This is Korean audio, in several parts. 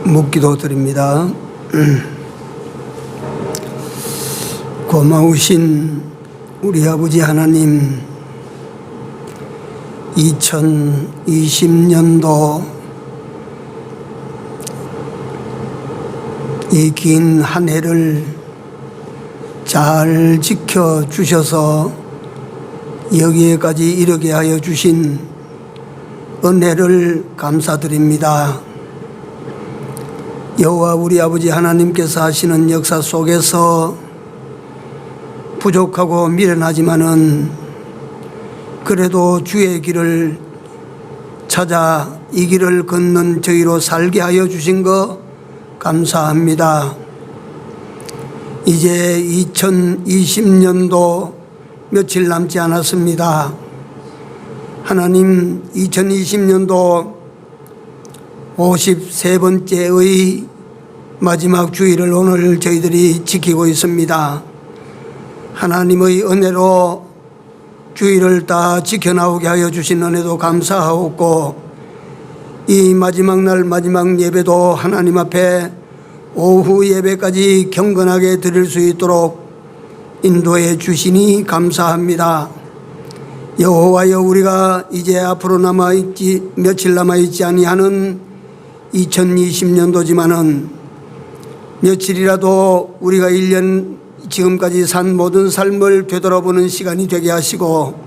묵기도 드립니다. 고마우신 우리 아버지 하나님, 2020년도 이 긴 한 해를 잘 지켜주셔서 여기에까지 이르게 하여 주신 은혜를 감사드립니다. 여호와 우리 아버지 하나님께서 하시는 역사 속에서 부족하고 미련하지만은 그래도 주의 길을 찾아 이 길을 걷는 저희로 살게 하여 주신 것 감사합니다. 이제 2020년도 며칠 남지 않았습니다. 하나님, 2020년도 53번째의 마지막 주일을 오늘 저희들이 지키고 있습니다. 하나님의 은혜로 주일을 다 지켜나오게 하여 주신 은혜도 감사하옵고, 이 마지막 날 마지막 예배도 하나님 앞에 오후 예배까지 경건하게 드릴 수 있도록 인도해 주시니 감사합니다. 여호와여, 우리가 이제 앞으로 남아있지 며칠 남아있지 아니하는 2020년도지만은 며칠이라도 우리가 1년 지금까지 산 모든 삶을 되돌아보는 시간이 되게 하시고,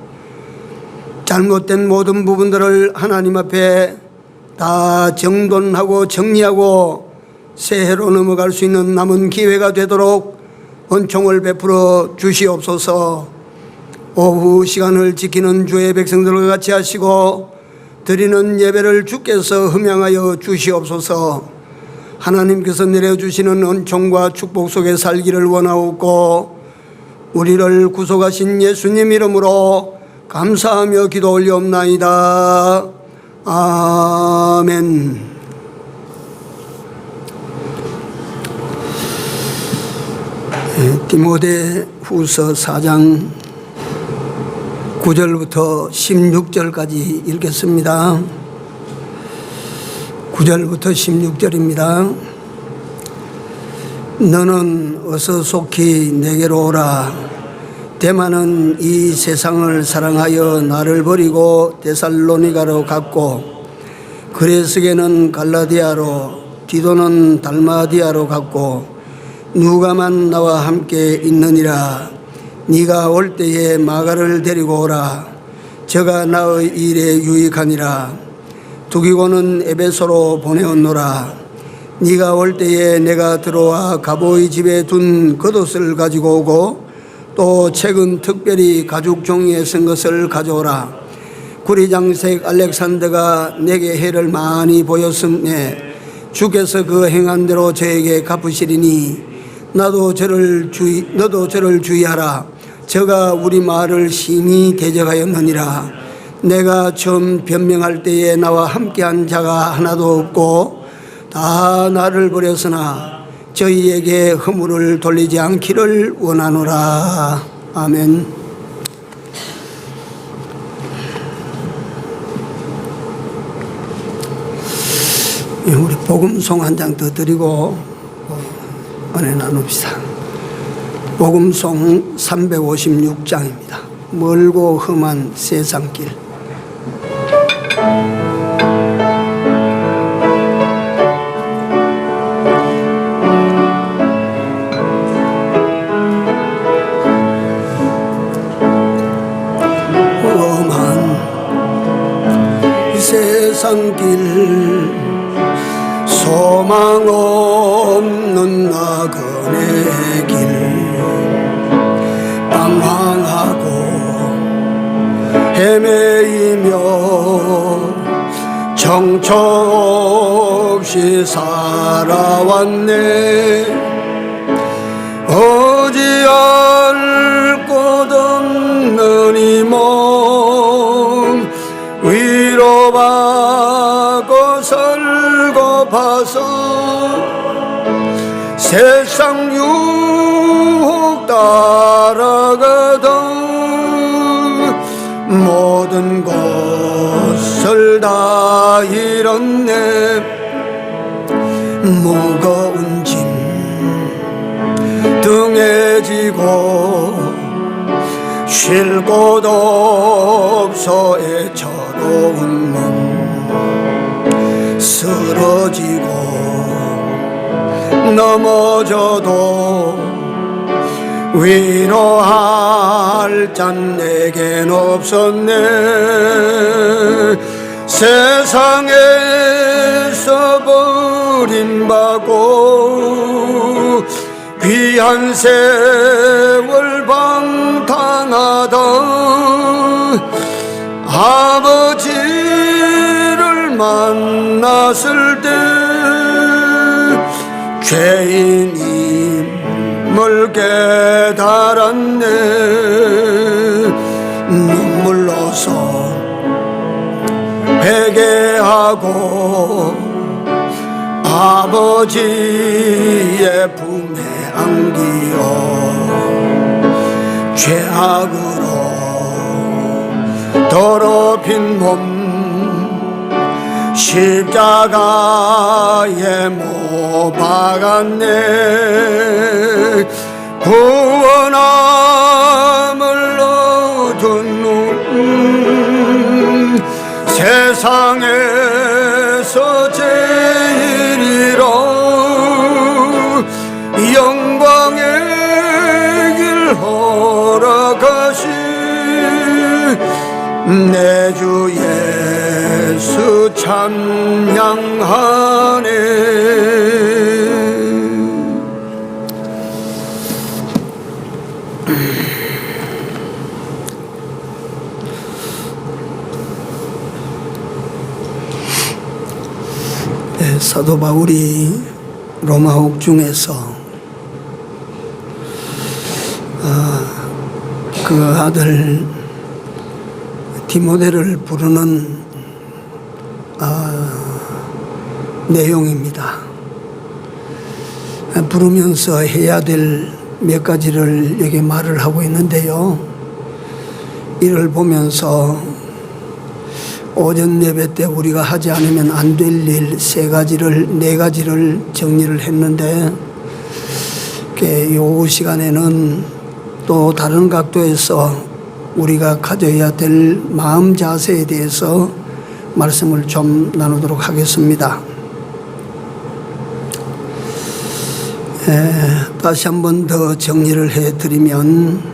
잘못된 모든 부분들을 하나님 앞에 다 정돈하고 정리하고 새해로 넘어갈 수 있는 남은 기회가 되도록 은총을 베풀어 주시옵소서. 오후 시간을 지키는 주의 백성들과 같이 하시고 드리는 예배를 주께서 흠양하여 주시옵소서. 하나님께서 내려주시는 은총과 축복 속에 살기를 원하옵고, 우리를 구속하신 예수님 이름으로 감사하며 기도 올리옵나이다. 아멘. 디모데 후서 4장 9절부터 16절까지 읽겠습니다. 9절부터 16절입니다. 너는 어서 속히 내게로 오라. 데마는 이 세상을 사랑하여 나를 버리고 데살로니가로 갔고, 그레스게는 갈라디아로, 디도는 달마디아로 갔고, 누가만 나와 함께 있느니라. 네가 올 때에 마가를 데리고 오라. 저가 나의 일에 유익하니라. 두기고는 에베소로 보내었노라. 네가 올 때에 내가 들어와 가보의 집에 둔 겉옷을 가지고 오고, 또 책은 특별히 가죽 종이에 쓴 것을 가져오라. 구리장색 알렉산더가 내게 해를 많이 보였음에 주께서 그 행한 대로 저에게 갚으시리니 너도 저를 주의하라. 저가 우리 마을을 심히 대적하였느니라. 내가 처음 변명할 때에 나와 함께한 자가 하나도 없고 다 나를 버렸으나 저희에게 허물을 돌리지 않기를 원하노라. 아멘. 우리 복음송 한 장 더 드리고 은혜 나눕시다. 복음송 356장입니다. 멀고 험한 세상길. 험한 세상길, 소망 없는 나그네 길, 방황하고 헤매이며 정처 없이 살아왔네. 어찌할 곳 없는 이 몸 위로받고 설거봐서 세상 유혹 따라가던 모든 것을 다 잃었네. 무거운 짐 등에 지고 쉴 곳 없어 애처로운 몸 쓰러지고 넘어져도 위로할 잔 내겐 없었네. 세상에서 버림받고 귀한 세월 방탕하다 아버지를 만났을 때 죄인임을 깨달았네. 눈물로서 회개하고 아버지의 품에 안기어 죄악으로 더럽힌 몸 십자가에 못 박았네. 구원함을 얻은 눈 세상에서 제일이라 영광의 길 허락하신 내 주 예수 찬양하네. 사도 바울이 로마 옥중에서 그 아들 디모데를 부르는 내용입니다. 부르면서 해야 될 몇 가지를 여기 말을 하고 있는데요. 이를 보면서 오전 예배 때 우리가 하지 않으면 안 될 일 네 가지를 정리를 했는데 이 시간에는 또 다른 각도에서 우리가 가져야 될 마음 자세에 대해서 말씀을 좀 나누도록 하겠습니다. 다시 한 번 더 정리를 해드리면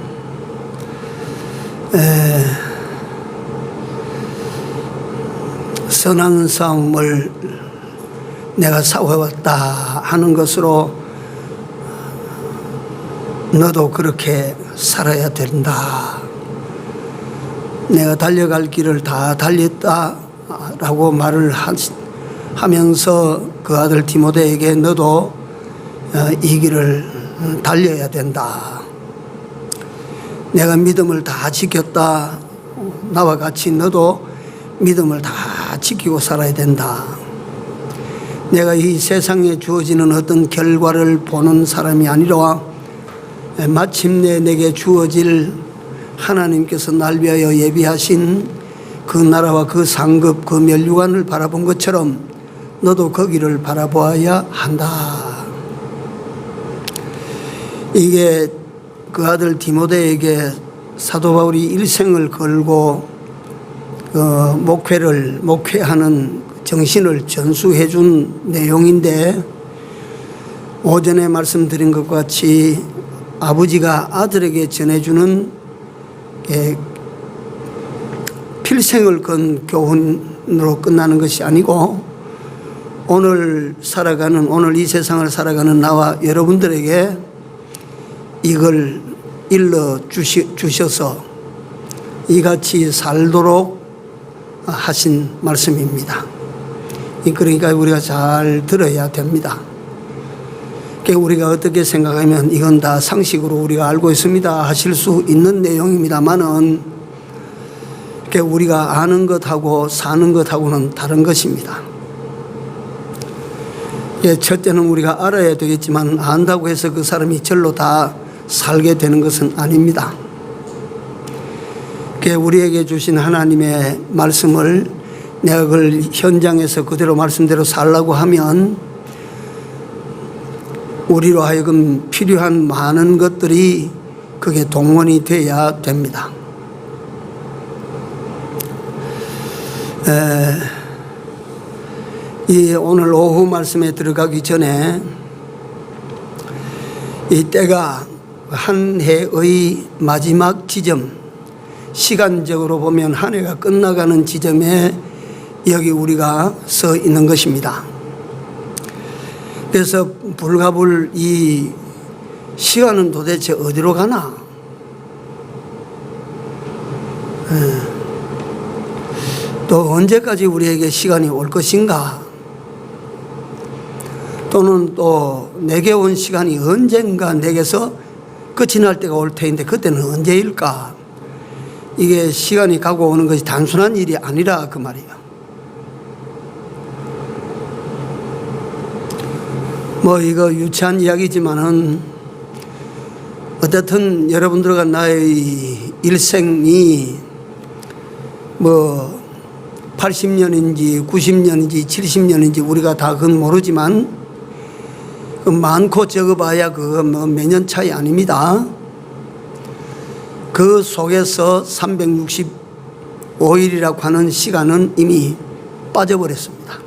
선한 싸움을 내가 싸워왔다 하는 것으로 너도 그렇게 살아야 된다. 내가 달려갈 길을 다 달렸다라고 말을 하면서 그 아들 디모데에게 너도 이 길을 달려야 된다. 내가 믿음을 다 지켰다. 나와 같이 너도 믿음을 다 지키고 살아야 된다. 내가 이 세상에 주어지는 어떤 결과를 보는 사람이 아니라 마침내 내게 주어질 하나님께서 날 위하여 예비하신 그 나라와 그 상급 그 면류관을 바라본 것처럼 너도 거기를 바라보아야 한다. 이게 그 아들 디모데에게 사도 바울이 일생을 걸고 목회하는 정신을 전수해 준 내용인데, 오전에 말씀드린 것과 같이 아버지가 아들에게 전해주는 필생을 건 교훈으로 끝나는 것이 아니고, 오늘 이 세상을 살아가는 나와 여러분들에게 이걸 일러 주셔서 이같이 살도록 하신 말씀입니다. 그러니까 우리가 잘 들어야 됩니다. 우리가 어떻게 생각하면 이건 다 상식으로 우리가 알고 있습니다 하실 수 있는 내용입니다만은 우리가 아는 것하고 사는 것하고는 다른 것입니다. 첫째는 우리가 알아야 되겠지만 안다고 해서 그 사람이 절로 다 살게 되는 것은 아닙니다. 우리에게 주신 하나님의 말씀을 내가 그걸 현장에서 그대로 말씀대로 살라고 하면 우리로 하여금 필요한 많은 것들이 그게 동원이 되어야 됩니다. 이 오늘 오후 말씀에 들어가기 전에 이 때가 한 해의 마지막 지점, 시간적으로 보면 한 해가 끝나가는 지점에 여기 우리가 서 있는 것입니다. 그래서 불가불 이 시간은 도대체 어디로 가나? 또 언제까지 우리에게 시간이 올 것인가? 또는 또 내게 온 시간이 언젠가 내게서 끝이 날 때가 올 터인데 그때는 언제일까? 이게 시간이 가고 오는 것이 단순한 일이 아니라 그 말이에요. 뭐 이거 유치한 이야기지만은 어쨌든 여러분들과 나의 일생이 뭐 80년인지 90년인지 70년인지 우리가 다 그건 모르지만 그 많고 적어봐야 그거 뭐 몇 년 차이 아닙니다. 그 속에서 365일이라고 하는 시간은 이미 빠져버렸습니다.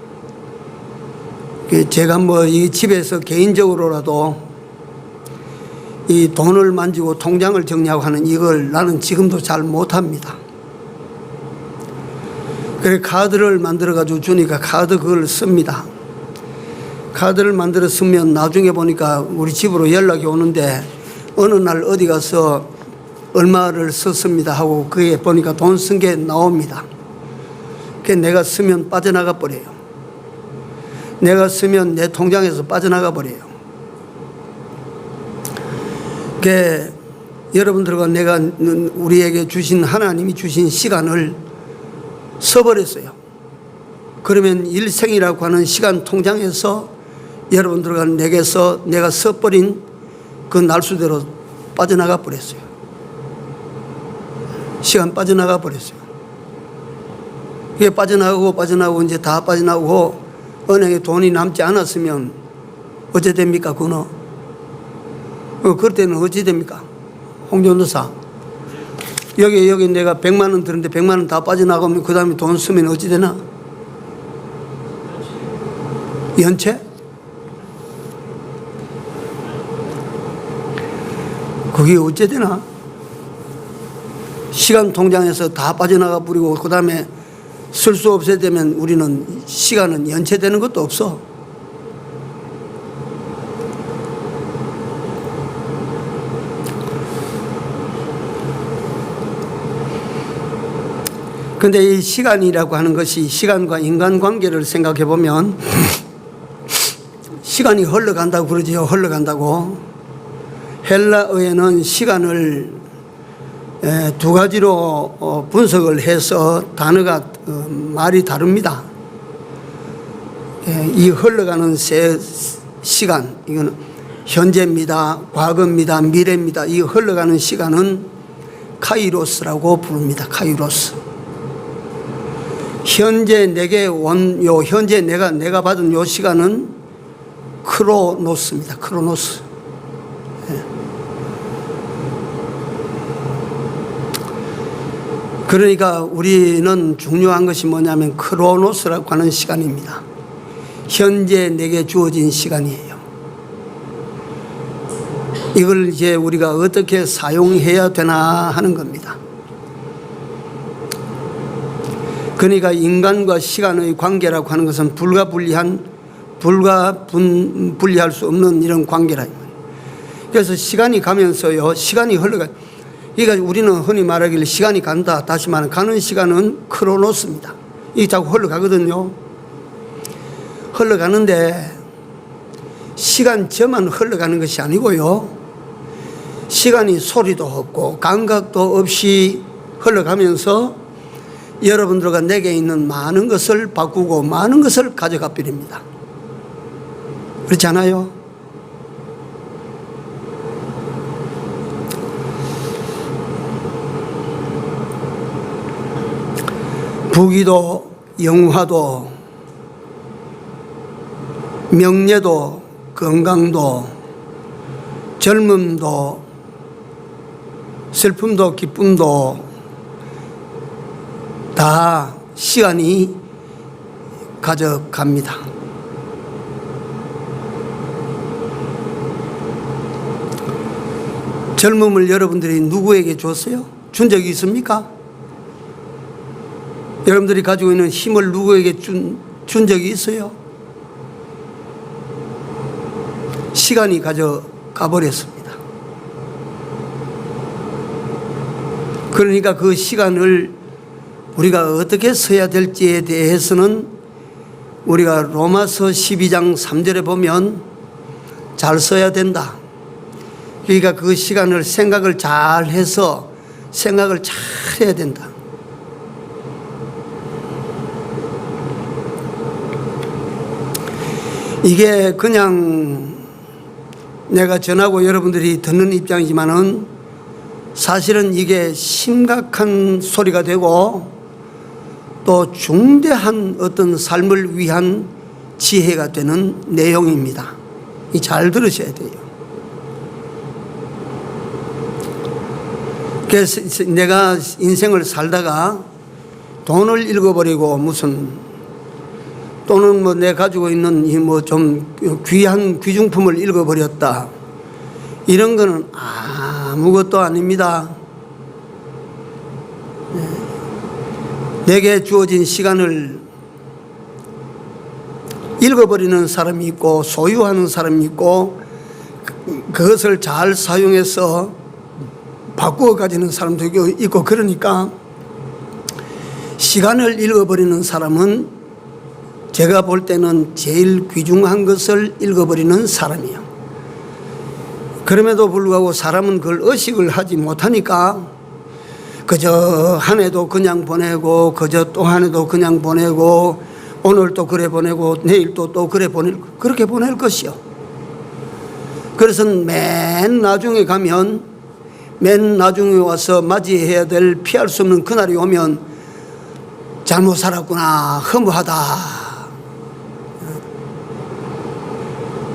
제가 뭐 이 집에서 개인적으로라도 이 돈을 만지고 통장을 정리하고 하는 이걸 나는 지금도 잘 못합니다. 그래 카드를 만들어 가지고 주니까 카드 그걸 씁니다. 카드를 만들어 쓰면 나중에 보니까 우리 집으로 연락이 오는데 어느 날 어디 가서 얼마를 썼습니다 하고 그게 보니까 돈 쓴 게 나옵니다. 그게 내가 쓰면 빠져나가 버려요. 내가 쓰면 내 통장에서 빠져나가 버려요. 그게 여러분들과 내가 우리에게 주신 하나님이 주신 시간을 써버렸어요. 그러면 일생이라고 하는 시간 통장에서 여러분들과 내게서 내가 써버린 그 날수대로 빠져나가 버렸어요. 시간 빠져나가 버렸어요. 이게 빠져나가고 이제 다 빠져나가고 은행에 돈이 남지 않았으면 어찌 됩니까? 그거 그럴 때는 어찌 됩니까? 홍전도사 여기 내가 100만 원 들었는데 100만 원 다 빠져나가면 그 다음에 돈 쓰면 어찌 되나? 연체? 그게 어찌 되나? 시간 통장에서 다 빠져나가 버리고 그 다음에 쓸 수 없어야 되면 우리는 시간은 연체되는 것도 없어. 그런데 이 시간이라고 하는 것이 시간과 인간관계를 생각해 보면 시간이 흘러간다고 그러지요. 흘러간다고. 헬라어에는 시간을 두 가지로 분석을 해서 단어가 말이 다릅니다. 이 흘러가는 세 시간, 이거는 현재입니다, 과거입니다, 미래입니다. 이 흘러가는 시간은 카이로스라고 부릅니다. 카이로스. 현재 내게 온 요 현재 내가 받은 요 시간은 크로노스입니다. 크로노스. 그러니까 우리는 중요한 것이 뭐냐면 크로노스라고 하는 시간입니다. 현재 내게 주어진 시간이에요. 이걸 이제 우리가 어떻게 사용해야 되나 하는 겁니다. 그러니까 인간과 시간의 관계라고 하는 것은 분리할 수 없는 이런 관계라. 그래서 시간이 가면서요, 시간이 흘러가. 그러니까 우리는 흔히 말하기를 시간이 간다. 다시 말하면 가는 시간은 크로노스입니다. 이게 자꾸 흘러가거든요. 흘러가는데 시간 저만 흘러가는 것이 아니고요. 시간이 소리도 없고 감각도 없이 흘러가면서 여러분들과 내게 있는 많은 것을 바꾸고 많은 것을 가져가 버립니다. 그렇지 않아요? 부귀도 영화도 명예도 건강도 젊음도 슬픔도 기쁨도 다 시간이 가져갑니다. 젊음을 여러분들이 누구에게 줬어요? 준 적이 있습니까? 여러분들이 가지고 있는 힘을 누구에게 준 적이 있어요? 시간이 가져가 버렸습니다. 그러니까 그 시간을 우리가 어떻게 써야 될지에 대해서는 우리가 로마서 12장 3절에 보면 잘 써야 된다. 그러니까 그 시간을 생각을 잘 해서 생각을 잘 해야 된다. 이게 그냥 내가 전하고 여러분들이 듣는 입장이지만은 사실은 이게 심각한 소리가 되고 또 중대한 어떤 삶을 위한 지혜가 되는 내용입니다. 잘 들으셔야 돼요. 그래서 내가 인생을 살다가 돈을 잃어버리고 무슨 또는 뭐 내가 가지고 있는 이 뭐 좀 귀한 귀중품을 잃어버렸다. 이런 거는 아무것도 아닙니다. 내게 주어진 시간을 잃어버리는 사람이 있고 소유하는 사람이 있고 그것을 잘 사용해서 바꾸어 가지는 사람도 있고 그러니까 시간을 잃어버리는 사람은 제가 볼 때는 제일 귀중한 것을 잃어버리는 사람이에요. 그럼에도 불구하고 사람은 그걸 의식을 하지 못하니까 그저 한 해도 그냥 보내고 그저 또 한 해도 그냥 보내고 오늘 또 그래 보내고 내일 또 그래 그렇게 보낼 것이요. 그래서 맨 나중에 가면 맨 나중에 와서 맞이해야 될 피할 수 없는 그날이 오면 잘못 살았구나 허무하다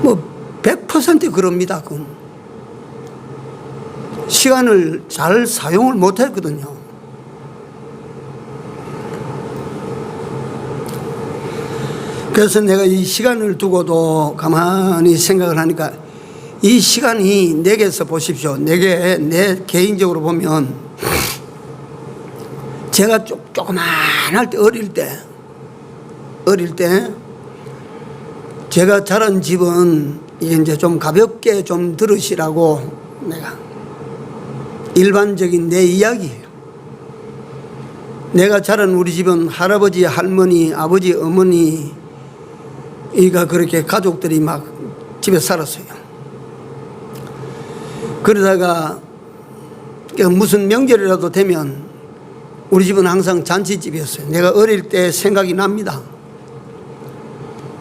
뭐 100% 그럽니다. 그건 시간을 잘 사용을 못했거든요. 그래서 내가 이 시간을 두고도 가만히 생각을 하니까 이 시간이 내게서 보십시오. 내 개인적으로 보면 제가 조그만할 때 어릴 때 제가 자란 집은 이제 좀 가볍게 좀 들으시라고 내가 일반적인 내 이야기예요. 내가 자란 우리 집은 할아버지, 할머니, 아버지, 어머니 이가 그렇게 가족들이 막 집에 살았어요. 그러다가 무슨 명절이라도 되면 우리 집은 항상 잔치집이었어요. 내가 어릴 때 생각이 납니다.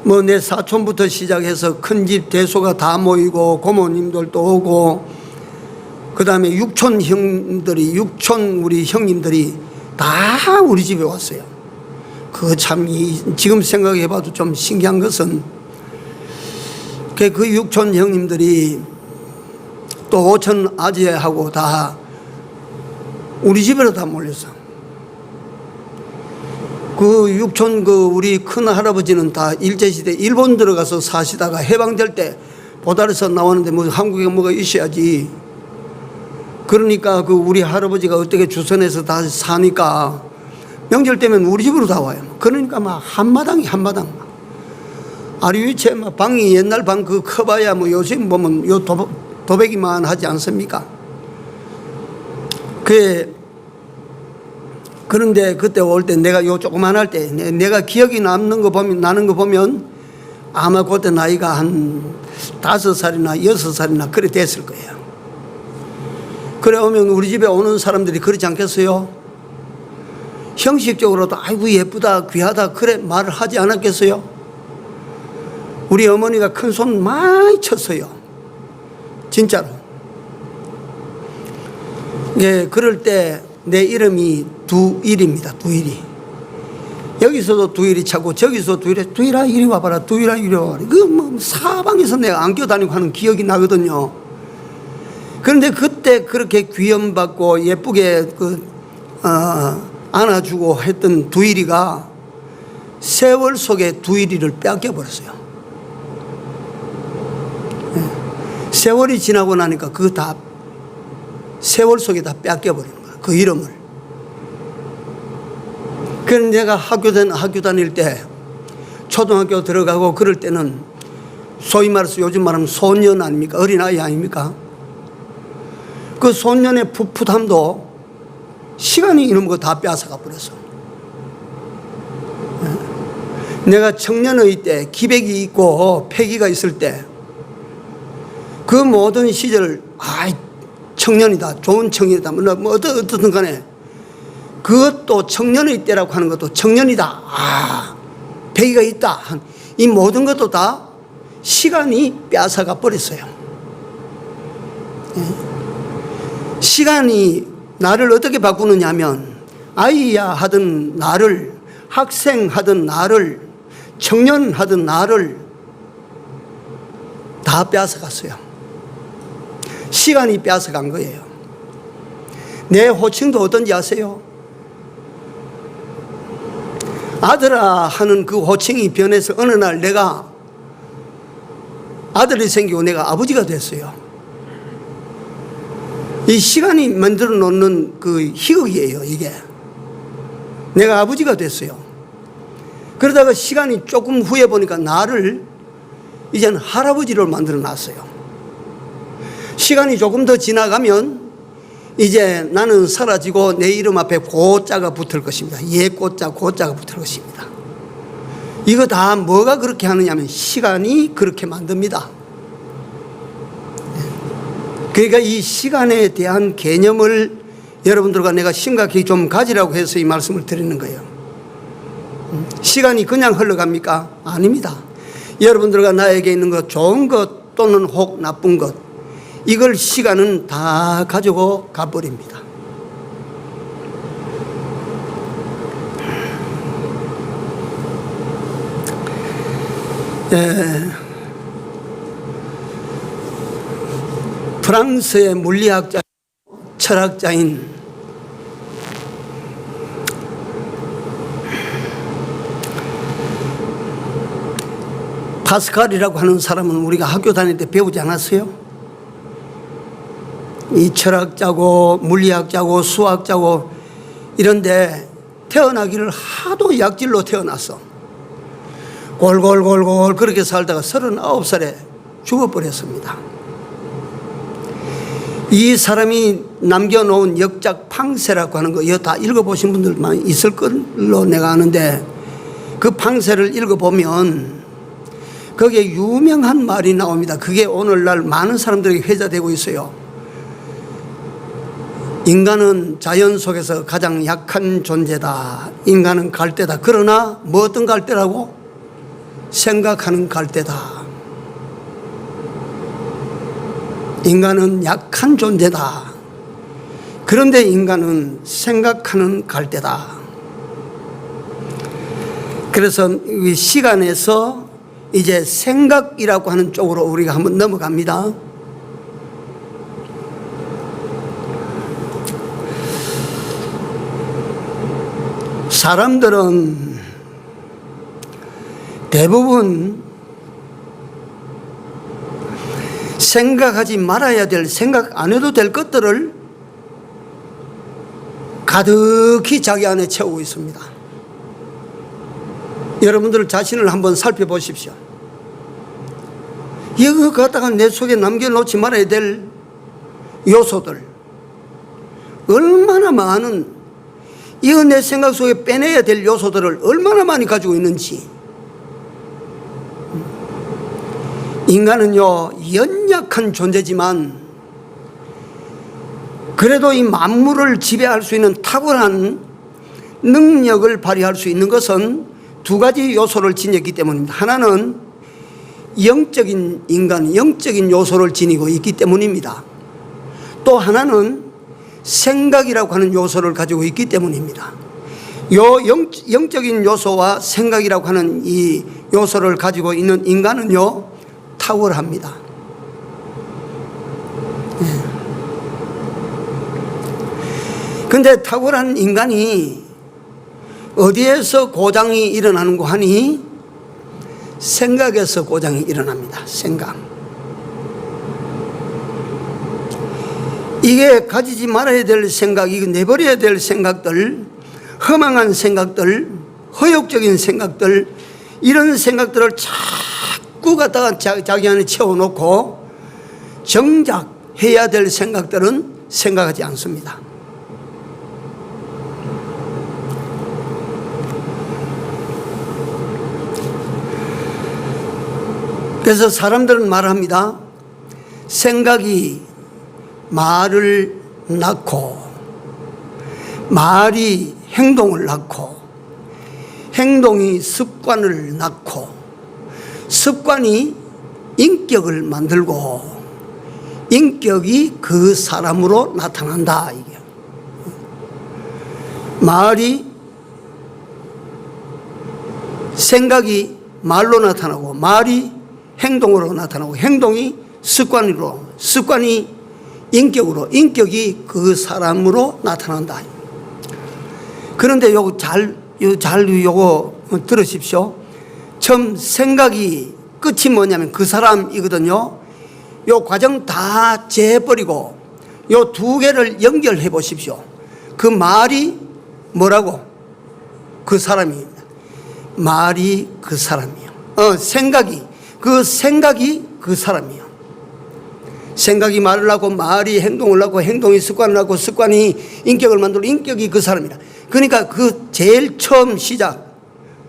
뭐 내 사촌부터 시작해서 큰 집 대소가 다 모이고 고모님들도 오고 그 다음에 육촌 우리 형님들이 다 우리 집에 왔어요. 그 참 지금 생각해봐도 좀 신기한 것은 그 육촌 형님들이 또 오촌 아재하고 다 우리 집으로 다 몰렸어. 그 육촌 우리 큰 할아버지는 다 일제시대 일본 들어가서 사시다가 해방될 때 보달에서 나왔는데 뭐 한국에 뭐가 있어야지. 그러니까 우리 할아버지가 어떻게 주선해서 다 사니까 명절 때면 우리 집으로 다 와요. 그러니까 막 한마당 아리 위치에 막 방이 옛날 방 커봐야 뭐 요즘 보면 요 도배기만 하지 않습니까? 그런데 그때 올 때 내가 요 조그만할 때 내가 기억이 나는 거 보면 아마 그때 나이가 한 5살이나 6살이나 그래 됐을 거예요. 그래 오면 우리 집에 오는 사람들이 그렇지 않겠어요? 형식적으로도 아이고 예쁘다 귀하다 그래 말을 하지 않았겠어요? 우리 어머니가 큰 손 많이 쳤어요. 진짜로. 예, 그럴 때 내 이름이 두일입니다. 두일이. 여기서도 두일이 차고 저기서 두일아 이리 와봐라. 두일아 이리 와봐라. 그 뭐 사방에서 내가 안겨다니고 하는 기억이 나거든요. 그런데 그때 그렇게 귀염받고 예쁘게 안아주고 했던 두일이가 세월 속에 두일이를 뺏겨버렸어요. 세월이 지나고 나니까 그거 다 세월 속에 다 뺏겨버리는 거야, 그 이름을. 그래서 내가 학교 다닐 때 초등학교 들어가고 그럴 때는 소위 말해서 요즘 말하면 소년 아닙니까? 어린아이 아닙니까? 그 소년의 풋풋함도 시간이 이런 거 다 뺏어가 버렸어. 내가 청년의 때 기백이 있고 패기가 있을 때 그 모든 시절 청년이다, 좋은 청년이다, 뭐 어떻든 간에 그것도 청년의 때라고 하는 것도 청년이다, 패기가 있다, 이 모든 것도 다 시간이 뺏어가 버렸어요. 시간이 나를 어떻게 바꾸느냐 하면 아이야 하던 나를, 학생 하던 나를, 청년 하던 나를 다 뺏어갔어요. 시간이 뺏어간 거예요. 내 호칭도 어떤지 아세요? 아들아 하는 그 호칭이 변해서 어느 날 내가 아들이 생기고 내가 아버지가 됐어요. 이 시간이 만들어 놓는 그 희극이에요, 이게. 내가 아버지가 됐어요. 그러다가 시간이 조금 후에 보니까 나를 이제는 할아버지로 만들어 놨어요. 시간이 조금 더 지나가면 이제 나는 사라지고 내 이름 앞에 고자가 붙을 것입니다. 예고자, 고자가 붙을 것입니다. 이거 다 뭐가 그렇게 하느냐면 시간이 그렇게 만듭니다. 그러니까 이 시간에 대한 개념을 여러분들과 내가 심각히 좀 가지라고 해서 이 말씀을 드리는 거예요. 시간이 그냥 흘러갑니까? 아닙니다. 여러분들과 나에게 있는 것, 좋은 것 또는 혹 나쁜 것, 이걸 시간은 다 가지고 가버립니다. 프랑스의 물리학자, 철학자인 파스칼이라고 하는 사람은 우리가 학교 다닐 때 배우지 않았어요? 이 철학자고 물리학자고 수학자고 이런데 태어나기를 하도 약질로 태어났어. 골골골골 그렇게 살다가 39살에 죽어버렸습니다. 이 사람이 남겨놓은 역작 팡세라고 하는 거 이거 다 읽어보신 분들만 있을 걸로 내가 아는데, 그 팡세를 읽어보면 거기에 유명한 말이 나옵니다. 그게 오늘날 많은 사람들에게 회자되고 있어요. 인간은 자연 속에서 가장 약한 존재다. 인간은 갈대다. 그러나 뭐 어떤 갈대라고? 생각하는 갈대다. 인간은 약한 존재다. 그런데 인간은 생각하는 갈대다. 그래서 이 시간에서 이제 생각이라고 하는 쪽으로 우리가 한번 넘어갑니다. 사람들은 대부분 생각하지 말아야 될, 생각 안 해도 될 것들을 가득히 자기 안에 채우고 있습니다. 여러분들 자신을 한번 살펴보십시오. 이거 갖다가 내 속에 남겨놓지 말아야 될 요소들 얼마나 많은, 이거 내 생각 속에 빼내야 될 요소들을 얼마나 많이 가지고 있는지. 인간은요, 연약한 존재지만 그래도 이 만물을 지배할 수 있는 탁월한 능력을 발휘할 수 있는 것은 두 가지 요소를 지녔기 때문입니다. 하나는 영적인 인간, 영적인 요소를 지니고 있기 때문입니다. 또 하나는 생각이라고 하는 요소를 가지고 있기 때문입니다. 요 영적인 요소와 생각이라고 하는 이 요소를 가지고 있는 인간은요, 탁월합니다. 근데 탁월한 인간이 어디에서 고장이 일어나는 거 하니? 생각에서 고장이 일어납니다. 생각. 이게 가지지 말아야 될 생각, 이거 내버려야 될 생각들, 허망한 생각들, 허욕적인 생각들, 이런 생각들을 자꾸 갖다가 자기 안에 채워놓고 정작 해야 될 생각들은 생각하지 않습니다. 그래서 사람들은 말합니다. 생각이 말을 낳고, 말이 행동을 낳고, 행동이 습관을 낳고, 습관이 인격을 만들고, 인격이 그 사람으로 나타난다. 이게 말이, 생각이 말로 나타나고, 말이 행동으로 나타나고, 행동이 습관으로, 습관이 인격으로, 인격이 그 사람으로 나타난다. 그런데 요거 요거 들으십시오. 처음 생각이 끝이 뭐냐면 그 사람이거든요. 요 과정 다 재버리고 요 두 개를 연결해 보십시오. 그 말이 뭐라고? 그 사람입니다. 말이 그 사람이요. 생각이 그 사람이요. 생각이 말을 하고, 말이 행동을 하고, 행동이 습관을 하고, 습관이 인격을 만들고, 인격이 그 사람이다. 그러니까 그 제일 처음 시작,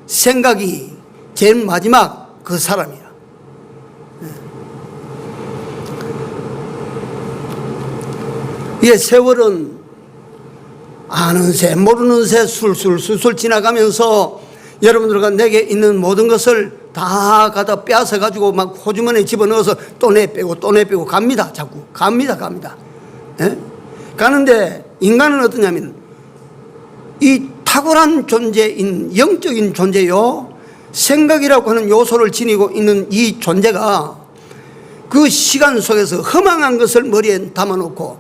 생각이 제일 마지막 그 사람이야. 이게 세월은 아는 새 모르는 새 술술 지나가면서 여러분들과 내게 있는 모든 것을 다 갖다 빼앗아 가지고 막 호주머니에 집어넣어서 또 내빼고 갑니다. 자꾸 갑니다. 예? 가는데 인간은 어떠냐면 이 탁월한 존재인 영적인 존재요, 생각이라고 하는 요소를 지니고 있는 이 존재가 그 시간 속에서 허망한 것을 머리에 담아놓고,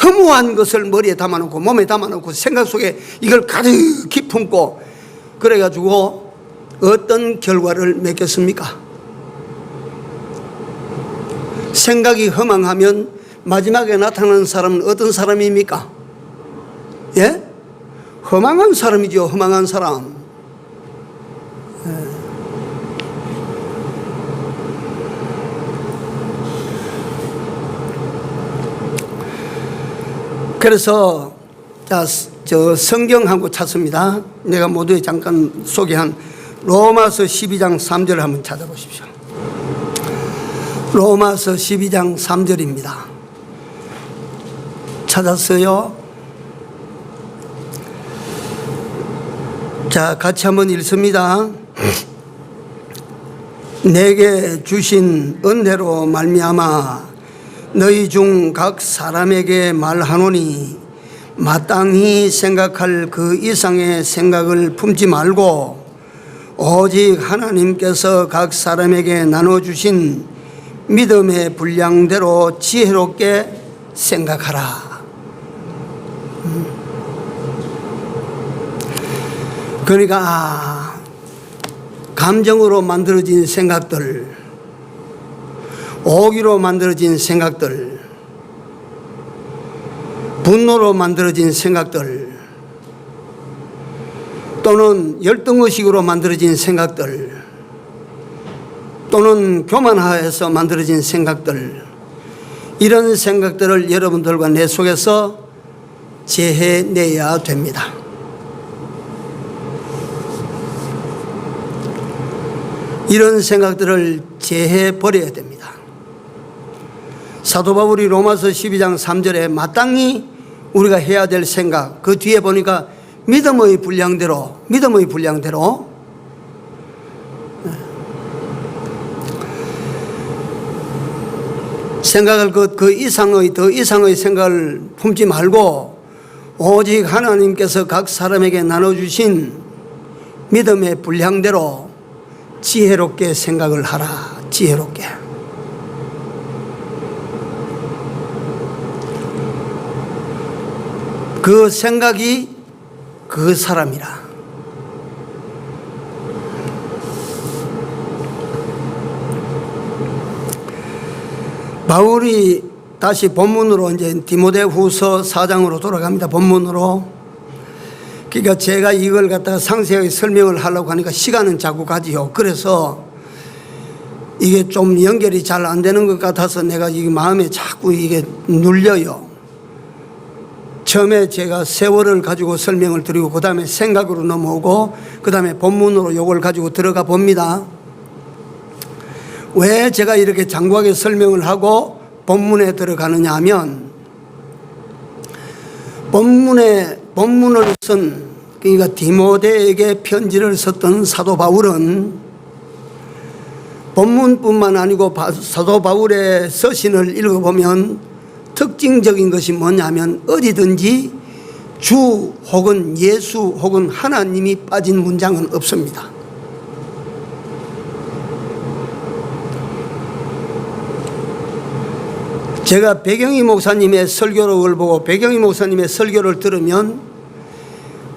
허무한 것을 머리에 담아놓고, 몸에 담아놓고, 생각 속에 이걸 가득히 품고, 그래가지고 어떤 결과를 맺겠습니까? 생각이 허망하면 마지막에 나타나는 사람은 어떤 사람입니까? 예? 허망한 사람이죠. 허망한 사람. 예. 그래서 저 성경하고 찾습니다. 내가 모두에 잠깐 소개한 로마서 12장 3절을 한번 찾아보십시오. 로마서 12장 3절입니다. 찾았어요? 자, 같이 한번 읽습니다. 내게 주신 은혜로 말미암아 너희 중 각 사람에게 말하노니 마땅히 생각할 그 이상의 생각을 품지 말고 오직 하나님께서 각 사람에게 나눠주신 믿음의 분량대로 지혜롭게 생각하라. 그러니까 감정으로 만들어진 생각들, 오기로 만들어진 생각들, 분노로 만들어진 생각들, 또는 열등의식으로 만들어진 생각들, 또는 교만하여서 만들어진 생각들, 이런 생각들을 여러분들과 내 속에서 제해내야 됩니다. 이런 생각들을 제해버려야 됩니다. 사도 바울이 로마서 12장 3절에 마땅히 우리가 해야 될 생각, 그 뒤에 보니까 믿음의 분량대로 생각할 것 그 이상의 더 이상의 생각을 품지 말고 오직 하나님께서 각 사람에게 나눠주신 믿음의 분량대로 지혜롭게 생각을 하라. 지혜롭게. 그 생각이 그 사람이라. 바울이 다시 본문으로 이제 디모데후서 4장으로 돌아갑니다. 본문으로. 그러니까 제가 이걸 갖다가 상세하게 설명을 하려고 하니까 시간은 자꾸 가지요. 그래서 이게 좀 연결이 잘 안 되는 것 같아서 내가 이 마음에 자꾸 이게 눌려요. 처음에 제가 세월을 가지고 설명을 드리고 그 다음에 생각으로 넘어오고 그 다음에 본문으로 요걸 가지고 들어가 봅니다. 왜 제가 이렇게 장구하게 설명을 하고 본문에 들어가느냐 하면, 본문을 쓴, 그러니까 디모데에게 편지를 썼던 사도 바울은 본문뿐만 아니고 사도 바울의 서신을 읽어보면 특징적인 것이 뭐냐면 어디든지 주 혹은 예수 혹은 하나님이 빠진 문장은 없습니다. 제가 배경희 목사님의 설교를 보고 배경희 목사님의 설교를 들으면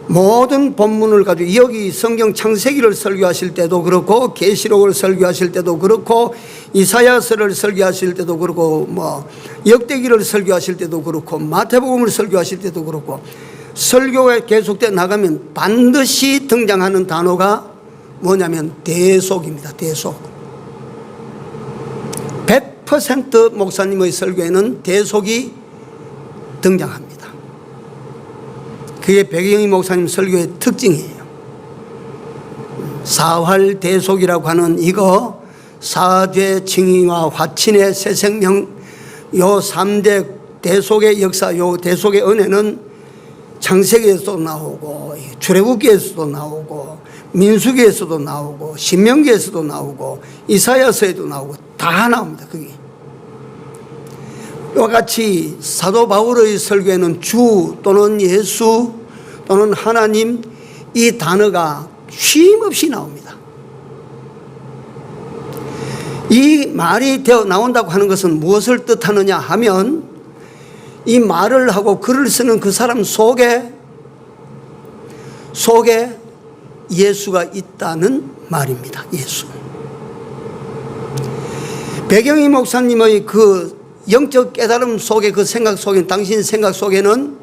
모든 본문을 가지고 여기 성경 창세기를 설교하실 때도 그렇고 계시록을 설교하실 때도 그렇고 이사야서를 설교하실 때도 그렇고 뭐 역대기를 설교하실 때도 그렇고 마태복음을 설교하실 때도 그렇고 설교가 계속돼 나가면 반드시 등장하는 단어가 뭐냐면 대속입니다. 대속. 100% 목사님의 설교에는 대속이 등장합니다. 그게 배경희 목사님 설교의 특징이에요. 사활대속이라고 하는 이거 사죄, 칭의와 화친의 새 생명, 요 3대 대속의 역사, 요 대속의 은혜는 창세기에서도 나오고 출애굽기에서도 나오고 민수기에서도 나오고 신명기에서도 나오고 이사야서에도 나오고 다 나옵니다. 그게 이와 같이 사도 바울의 설교에는 주 또는 예수 또는 하나님 이 단어가 쉼없이 나옵니다. 이 말이 되어 나온다고 하는 것은 무엇을 뜻하느냐 하면 이 말을 하고 글을 쓰는 그 사람 속에 예수가 있다는 말입니다. 예수. 배경희 목사님의 그 영적 깨달음 속에 그 생각 속에 당신 생각 속에는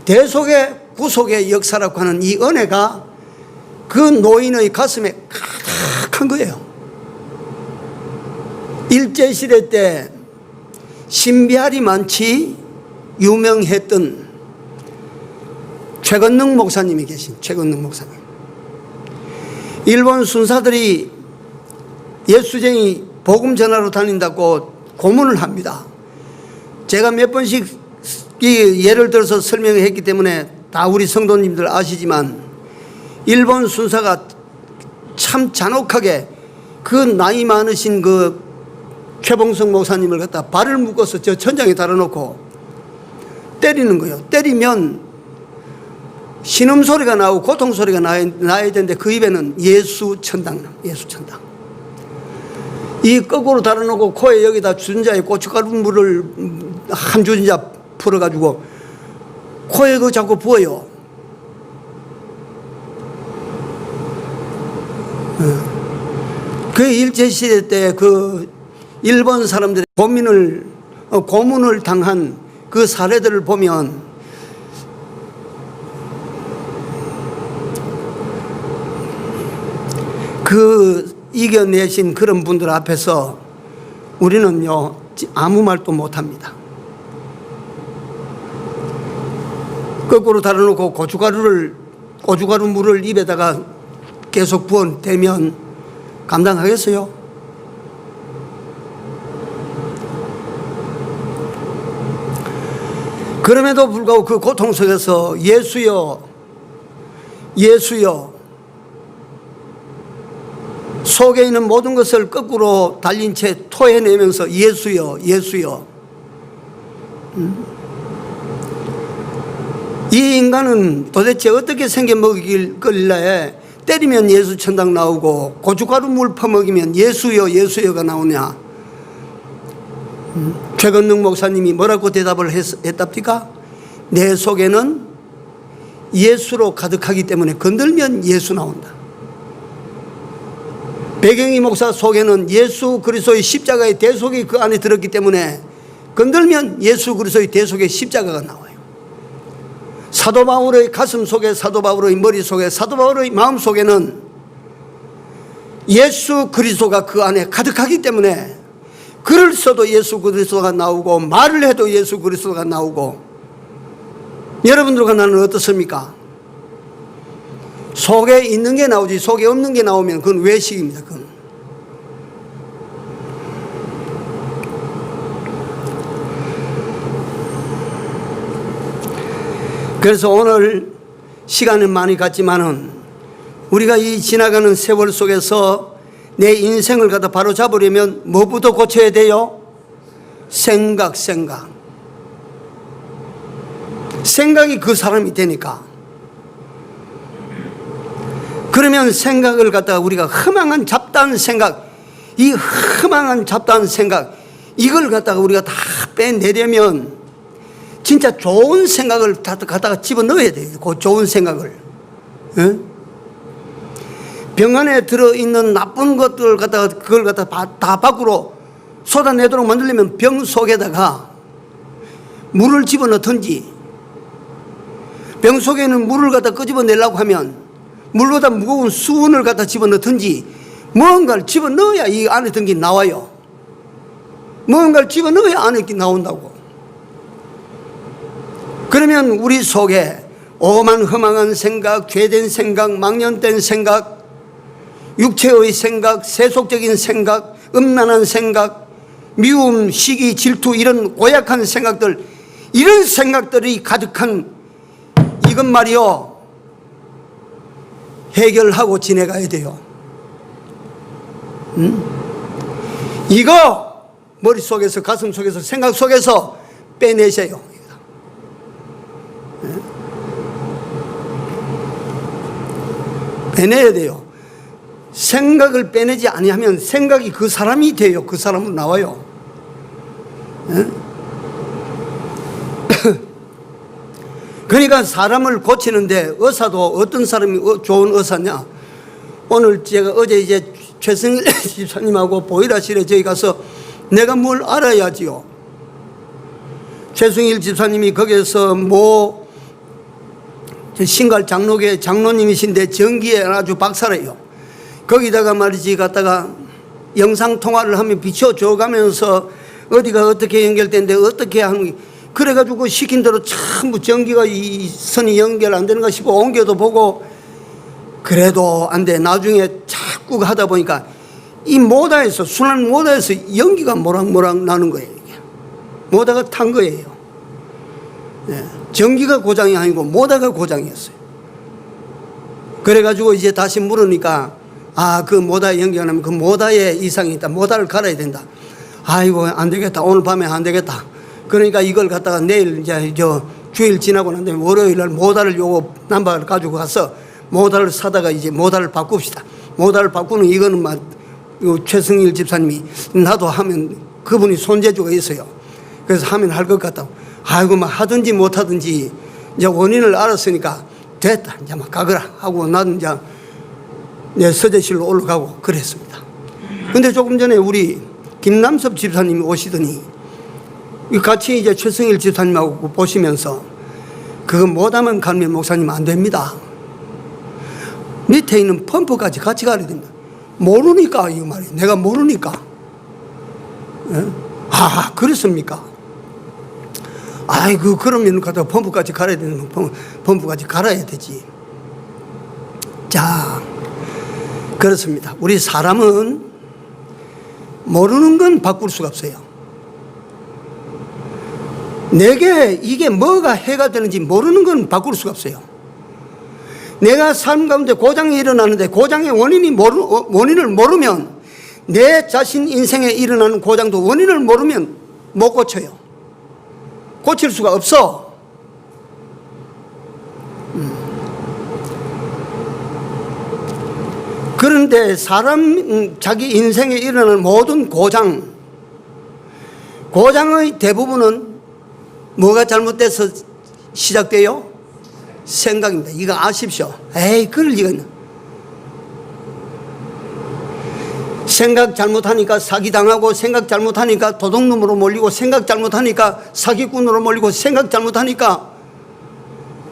대속의 구속의 역사라고 하는 이 은혜가 그 노인의 가슴에 가득한 거예요. 일제시대 때 신비할이 많지 유명했던 최건능 목사님이 계신 최건능 목사님. 일본 순사들이 예수쟁이 복음 전하러 다닌다고 고문을 합니다. 제가 몇 번씩 예를 들어서 설명을 했기 때문에 다 우리 성도님들 아시지만 일본 순사가 참 잔혹하게 그 나이 많으신 그 최봉성 목사님을 갖다 발을 묶어서 저 천장에 달아놓고 때리는 거예요. 때리면 신음소리가 나오고 고통소리가 나야 되는데 그 입에는 예수 천당. 이 거꾸로 달아놓고 코에 여기다 주전자에 고춧가루 물을 한 주전자 풀어가지고 코에 그 자꾸 부어요. 그 일제시대 때 그 일본 사람들의 고문을 당한 그 사례들을 보면 그 이겨내신 그런 분들 앞에서 우리는요 아무 말도 못합니다. 거꾸로 달아놓고 고춧가루 물을 입에다가 계속 부어대면 감당하겠어요? 그럼에도 불구하고 그 고통 속에서 예수여 속에 있는 모든 것을 거꾸로 달린 채 토해내면서 예수여 이 인간은 도대체 어떻게 생겨먹길래 때리면 예수 천당 나오고 고춧가루 물 퍼먹이면 예수여가 나오냐. 최건능 목사님이 뭐라고 대답을 했답니까? 내 속에는 예수로 가득하기 때문에 건들면 예수 나온다. 배경희 목사 속에는 예수 그리스도의 십자가의 대속이 그 안에 들었기 때문에 건들면 예수 그리스도의 대속의 십자가가 나와요. 사도 바울의 가슴 속에, 사도 바울의 머리 속에, 사도 바울의 마음 속에는 예수 그리스도가 그 안에 가득하기 때문에 글을 써도 예수 그리스도가 나오고 말을 해도 예수 그리스도가 나오고. 여러분들과 나는 어떻습니까? 속에 있는 게 나오지 속에 없는 게 나오면 그건 외식입니다. 그건. 그래서 오늘 시간은 많이 갔지만은 우리가 이 지나가는 세월 속에서 내 인생을 갖다 바로 잡으려면 뭐부터 고쳐야 돼요? 생각이 그 사람이 되니까. 그러면 생각을 갖다가 우리가 허망한 잡다한 생각, 이 허망한 잡다한 생각, 이걸 갖다가 우리가 다 빼내려면 진짜 좋은 생각을 갖다가 집어넣어야 돼요. 그 좋은 생각을. 병 안에 들어있는 나쁜 것들을 갖다가 그걸 갖다가 다 밖으로 쏟아내도록 만들려면 병 속에다가 물을 집어넣든지, 병 속에는 물을 갖다 끄집어내려고 하면 물보다 무거운 수은을 갖다 집어넣든지 무언가를 집어넣어야 이 안에 든 게 나와요. 무언가를 집어넣어야 안에 게 나온다고. 그러면 우리 속에 오만 허망한 생각, 죄된 생각, 망령된 생각, 육체의 생각, 세속적인 생각, 음란한 생각, 미움, 시기, 질투, 이런 고약한 생각들, 이런 생각들이 가득한 이것 말이요, 해결하고 지내가야 돼요. 이거 머릿속에서, 가슴 속에서, 생각 속에서 빼내세요. 빼내야 돼요. 생각을 빼내지 아니하면 생각이 그 사람이 돼요. 그 사람은 나와요. 그러니까 사람을 고치는데 의사도 어떤 사람이 좋은 의사냐? 오늘 제가 어제 이제 최승일 집사님하고 보일러실에 저희 가서 내가 뭘 알아야지요. 최승일 집사님이 거기에서 신갈 장로계 장로님이신데 전기에 아주 박사래요. 거기다가 말이지 갖다가 영상통화를 하면 비춰줘 가면서 어디가 어떻게 연결된데 어떻게 하는, 그래가지고 시킨 대로 전부 전기가 이 선이 연결 안 되는가 싶어 옮겨도 보고 그래도 안 돼. 나중에 자꾸 하다 보니까 이 모다에서, 순환 모다에서 연기가 모락모락 나는 거예요. 이게. 모다가 탄 거예요. 네. 전기가 고장이 아니고 모다가 고장이었어요. 그래가지고 이제 다시 물으니까 그 모다에 연결하면 그 모다에 이상이 있다. 모다를 갈아야 된다. 아이고 안 되겠다. 오늘 밤에 안 되겠다. 그러니까 이걸 갖다가 내일 이제 주일 지나고 난 다음에 월요일 날 모다를 요거 남박을 가지고 가서 모다를 사다가 이제 모다를 바꿉시다. 모다를 바꾸는 이거는 막 최승일 집사님이 나도 하면 그분이 손재주가 있어요. 그래서 하면 할 것 같다고. 아이고 막 하든지 못하든지 이제 원인을 알았으니까 됐다. 이제 막 가거라 하고 나는 이제 내 서재실로 올라가고 그랬습니다. 근데 조금 전에 우리 김남섭 집사님이 오시더니 같이 이제 최승일 집사님하고 보시면서 그거 못하면 가면 목사님 안 됩니다. 밑에 있는 펌프까지 같이 가야 됩니다. 모르니까 이 말이에요. 내가 모르니까. 예? 그렇습니까? 아이고 그러면 갖다 펌프까지 갈아야 되는 펌프까지 갈아야 되지. 자, 그렇습니다. 우리 사람은 모르는 건 바꿀 수가 없어요. 내게 이게 뭐가 해가 되는지 모르는 건 바꿀 수가 없어요. 내가 삶 가운데 고장이 일어나는데 고장의 원인을 모르면 내 자신 인생에 일어나는 고장도 원인을 모르면 못 고쳐요. 고칠 수가 없어. 그런데 사람 자기 인생에 일어나는 모든 고장의 대부분은 뭐가 잘못돼서 시작돼요? 생각입니다. 이거 아십시오. 에이, 그럴 리가 있나. 생각 잘못하니까 사기당하고, 생각 잘못하니까 도둑놈으로 몰리고, 생각 잘못하니까 사기꾼으로 몰리고, 생각 잘못하니까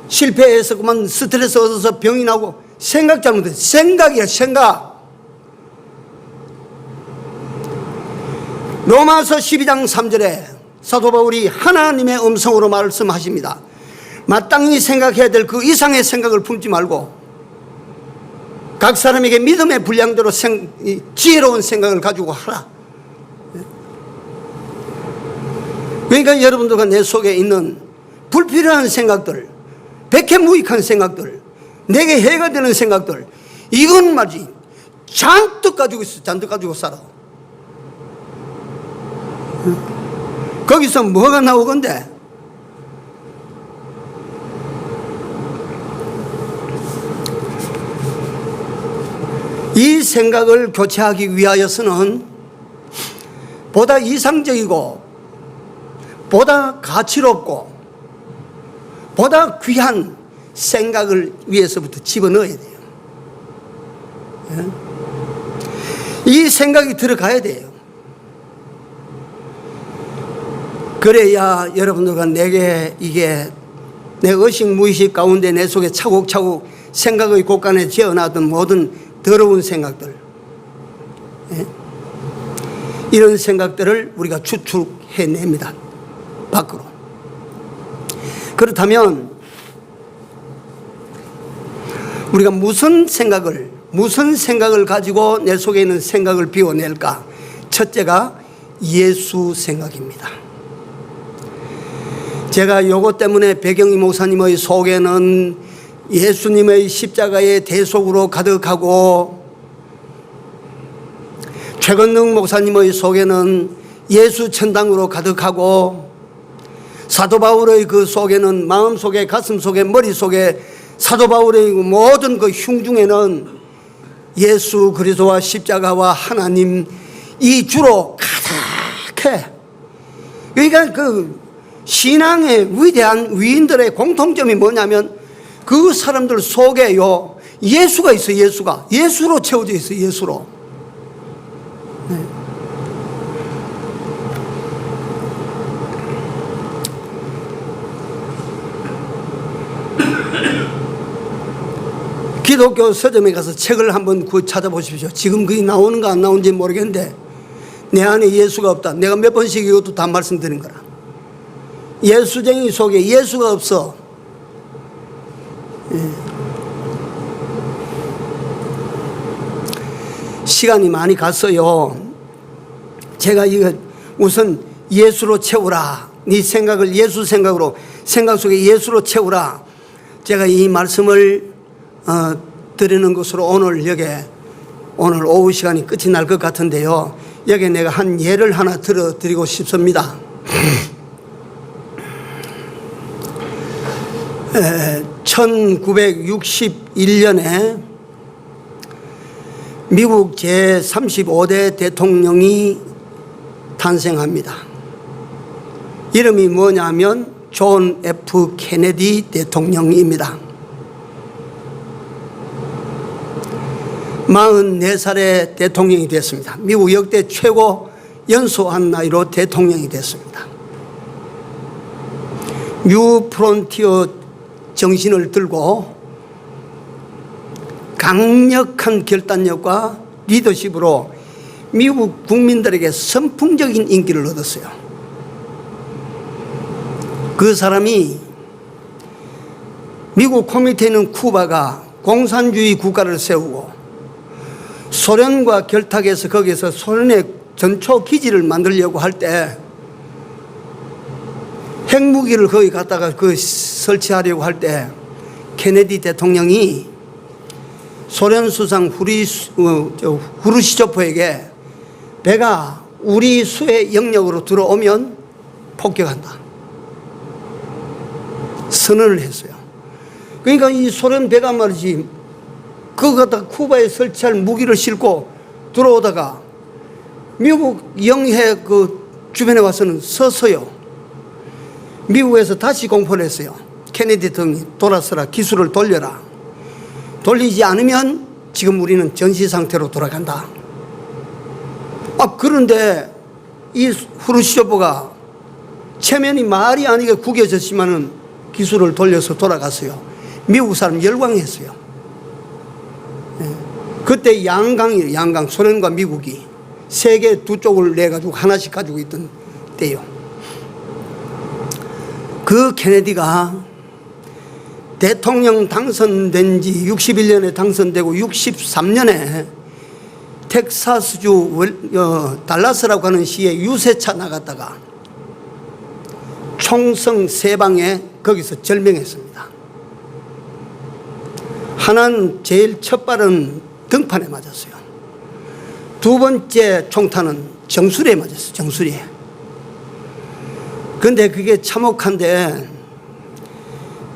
실패해서 그만 스트레스 얻어서 병이 나고, 생각 잘못해. 생각이야, 생각. 로마서 12장 3절에 사도 바울이 하나님의 음성으로 말씀하십니다. 마땅히 생각해야 될 그 이상의 생각을 품지 말고 각 사람에게 믿음의 분량대로 지혜로운 생각을 가지고 하라. 그러니까 여러분들과 내 속에 있는 불필요한 생각들, 백해무익한 생각들, 내게 해가 되는 생각들, 이건 말이지 잔뜩 가지고 있어. 잔뜩 가지고 살아. 거기서 뭐가 나오건데? 이 생각을 교체하기 위하여서는 보다 이상적이고 보다 가치롭고 보다 귀한 생각을 위해서부터 집어넣어야 돼요. 이 생각이 들어가야 돼요. 그래야 여러분들과 내게 이게 내 의식 무의식 가운데 내 속에 차곡차곡 생각의 곳간에 지어놨던 모든 더러운 생각들, 이런 생각들을 우리가 추출해냅니다. 밖으로. 그렇다면 우리가 무슨 생각을 가지고 내 속에 있는 생각을 비워낼까? 첫째가 예수 생각입니다. 제가 요것 때문에 백영희 목사님의 속에는 예수님의 십자가의 대속으로 가득하고, 최건능 목사님의 속에는 예수 천당으로 가득하고, 사도 바울의 그 속에는 마음속에, 가슴속에, 머릿속에 사도 바울의 모든 그 흉중에는 예수 그리스도와 십자가와 하나님 이 주로 가득해. 그러니까 그 신앙의 위대한 위인들의 공통점이 뭐냐면 그 사람들 속에요 예수가 있어요. 예수로 채워져 있어요. 예수로. 네. 기독교 서점에 가서 책을 한번 찾아보십시오. 지금 그게 나오는가 안 나오는지 모르겠는데 내 안에 예수가 없다. 내가 몇 번씩 이것도 다 말씀드린 거라. 예수쟁이 속에 예수가 없어. 시간이 많이 갔어요. 제가 이거 우선 예수로 채우라. 네 생각을 예수 생각으로, 생각 속에 예수로 채우라. 제가 이 말씀을 드리는 것으로 오늘 오후 시간이 끝이 날 것 같은데요. 여기에 내가 한 예를 하나 들어드리고 싶습니다. 1961년에 미국 제35대 대통령이 탄생합니다. 이름이 뭐냐면 존 F. 케네디 대통령입니다. 44살에 대통령이 됐습니다. 미국 역대 최고 연소한 나이로 대통령이 됐습니다. 뉴 프론티어 정신을 들고 강력한 결단력과 리더십으로 미국 국민들에게 선풍적인 인기를 얻었어요. 그 사람이 미국 코밑에 있는 쿠바가 공산주의 국가를 세우고 소련과 결탁해서 거기서 소련의 전초 기지를 만들려고 할 때 핵무기를 거기 갖다가 설치하려고 할 때 케네디 대통령이 소련 수상 후르시초프에게 배가 우리 수의 영역으로 들어오면 폭격한다 선언을 했어요. 그러니까 이 소련 배가 말이지 그거 갖다가 쿠바에 설치할 무기를 싣고 들어오다가 미국 영해 그 주변에 와서는 서서요. 미국에서 다시 공포를 했어요. 케네디 대통령이 돌아서라, 기술을 돌려라. 돌리지 않으면 지금 우리는 전시 상태로 돌아간다. 그런데 이 후르시초프가 체면이 말이 아니게 구겨졌지만은 기술을 돌려서 돌아갔어요. 미국 사람 열광했어요. 그때 양강, 소련과 미국이 세계 두 쪽을 내가지고 하나씩 가지고 있던 때요. 그 케네디가 대통령 당선된 지 61년에 당선되고 63년에 텍사스주 달라스라고 하는 시에 유세차 나갔다가 총성 3방에 거기서 절명했습니다. 하나는 제일 첫 발은 등판에 맞았어요. 두 번째 총탄은 정수리에 맞았어요. 정수리에. 그런데 그게 참혹한데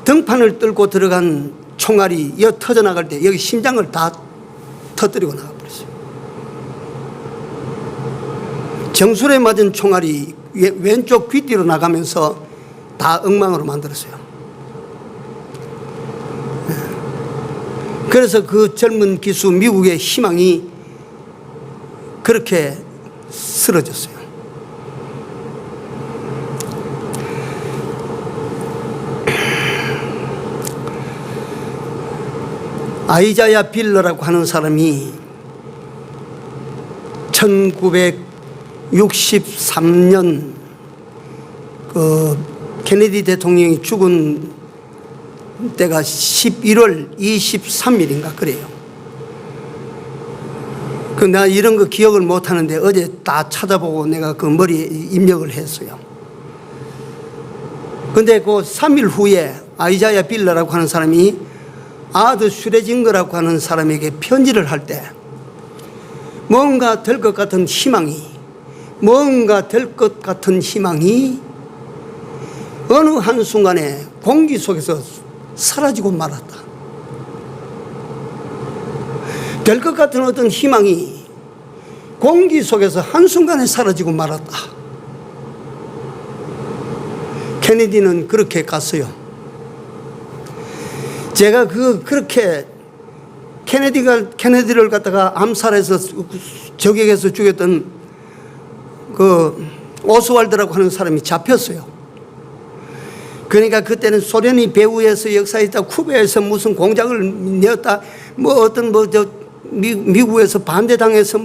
등판을 뚫고 들어간 총알이 터져나갈 때 여기 심장을 다 터뜨리고 나가버렸어요. 정수리에 맞은 총알이 왼쪽 귀뒤로 나가면서 다 엉망으로 만들었어요. 그래서 그 젊은 기수 미국의 희망이 그렇게 쓰러졌어요. 아이자야 빌러라고 하는 사람이 1963년 그 케네디 대통령이 죽은 때가 11월 23일인가 그래요. 내가 이런 거 기억을 못 하는데 어제 다 찾아보고 내가 그 머리에 입력을 했어요. 근데 그 3일 후에 아이자야 빌러라고 하는 사람이 아드 슈레징거라고 하는 사람에게 편지를 할 때 뭔가 될 것 같은 희망이 어느 한순간에 공기 속에서 사라지고 말았다. 될 것 같은 어떤 희망이 공기 속에서 한순간에 사라지고 말았다. 케네디는 그렇게 갔어요. 제가 그렇게 케네디를 갖다가 암살해서 저격해서 죽였던 그 오스왈드라고 하는 사람이 잡혔어요. 그러니까 그때는 소련이 배후에서 역사에다 쿠바에서 무슨 공작을 내었다, 미국에서 반대당해서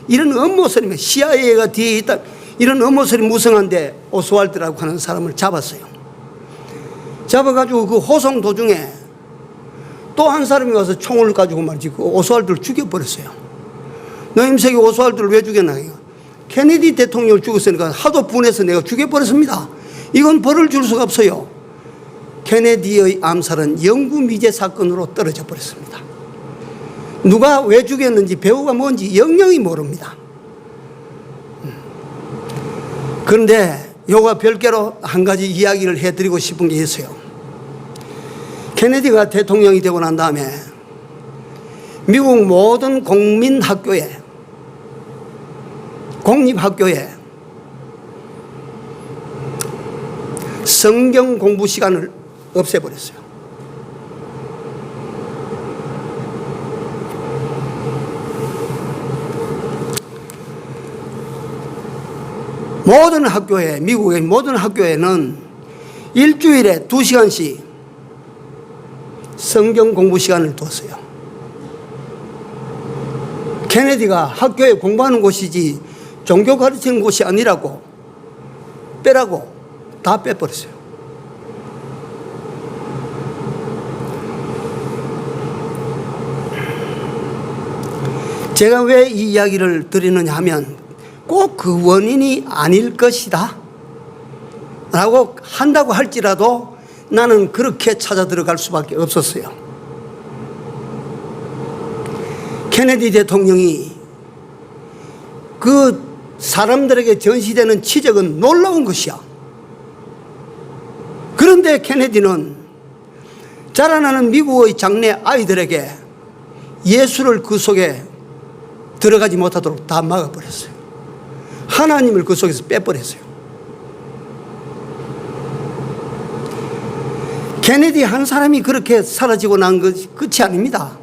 이런 음모설이, CIA가 뒤에 있다, 이런 음모설이 무성한데 오스왈드라고 하는 사람을 잡았어요. 잡아가지고 그 호송 도중에 또 한 사람이 와서 총을 가지고 말이지 그 오스왈드를 죽여버렸어요. 노임색이 오스왈드를 왜 죽였나? 케네디 대통령을 죽였으니까 하도 분해서 내가 죽여버렸습니다. 이건 벌을 줄 수가 없어요. 케네디의 암살은 영구미제 사건으로 떨어져 버렸습니다. 누가 왜 죽였는지 배우가 뭔지 영영이 모릅니다. 그런데 요가 별개로 한 가지 이야기를 해드리고 싶은 게 있어요. 케네디가 대통령이 되고 난 다음에 미국 모든 공립학교에 성경 공부 시간을 없애버렸어요. 모든 학교에, 미국의 모든 학교에는 일주일에 2시간씩 성경 공부 시간을 뒀어요. 케네디가 학교에 공부하는 곳이지 종교 가르치는 곳이 아니라고 빼라고 다 빼버렸어요. 제가 왜 이 이야기를 드리느냐 하면 꼭 그 원인이 아닐 것이다 라고 한다고 할지라도 나는 그렇게 찾아 들어갈 수밖에 없었어요. 케네디 대통령이 그 사람들에게 전시되는 치적은 놀라운 것이야. 그런데 케네디는 자라나는 미국의 장래 아이들에게 예수를 그 속에 들어가지 못하도록 다 막아버렸어요. 하나님을 그 속에서 빼버렸어요. 케네디 한 사람이 그렇게 사라지고 난 것이 끝이 아닙니다.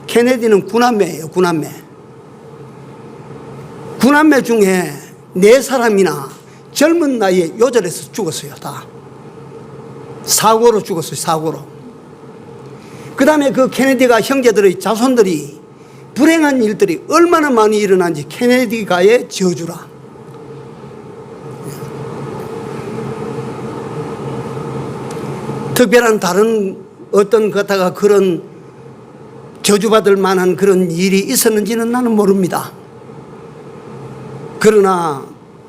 케네디는 구남매예요. 구남매 중에 4사람이나 젊은 나이에 요절해서 죽었어요. 다 사고로 죽었어요. 사고로. 그 다음에 그 케네디가 형제들의 자손들이 불행한 일들이 얼마나 많이 일어난지 케네디가의 저주라. 특별한 다른 어떤 것다가 그런 저주받을 만한 그런 일이 있었는지는 나는 모릅니다. 그러나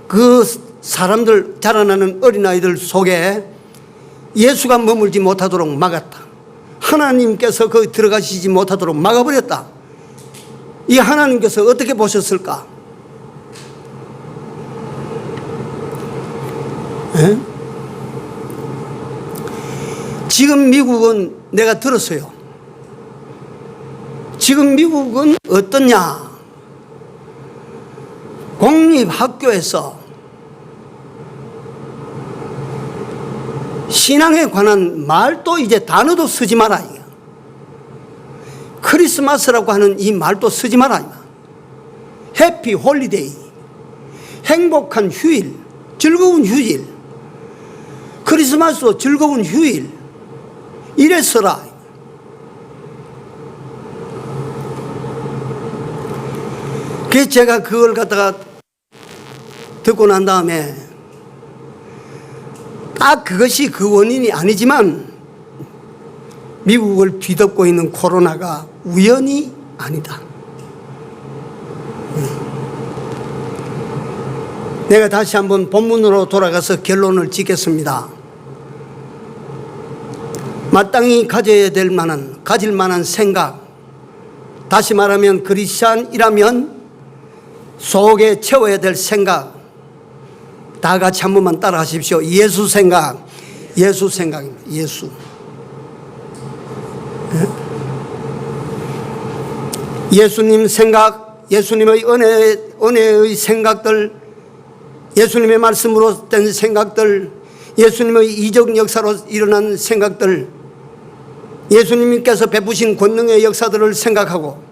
그 사람들, 자라나는 어린아이들 속에 예수가 머물지 못하도록 막았다. 하나님께서 거기 들어가시지 못하도록 막아버렸다. 이 하나님께서 어떻게 보셨을까? 에? 지금 미국은 내가 들었어요. 지금 미국은 어떠냐? 공립학교에서 신앙에 관한 말도 이제 단어도 쓰지 마라. 크리스마스라고 하는 이 말도 쓰지 마라. 해피 홀리데이, 행복한 휴일, 즐거운 휴일, 크리스마스도 즐거운 휴일, 이래 써라. 그래서 제가 그걸 갖다가 듣고 난 다음에 딱 그것이 그 원인이 아니지만 미국을 뒤덮고 있는 코로나가 우연이 아니다. 내가 다시 한번 본문으로 돌아가서 결론을 짓겠습니다. 마땅히 가질 만한 생각, 다시 말하면 크리스찬이라면 속에 채워야 될 생각, 다 같이 한 번만 따라 하십시오. 예수 생각, 예수 생각입니다. 예수. 예수님 생각, 예수님의 은혜의 생각들, 예수님의 말씀으로 된 생각들, 예수님의 이적 역사로 일어난 생각들, 예수님께서 베푸신 권능의 역사들을 생각하고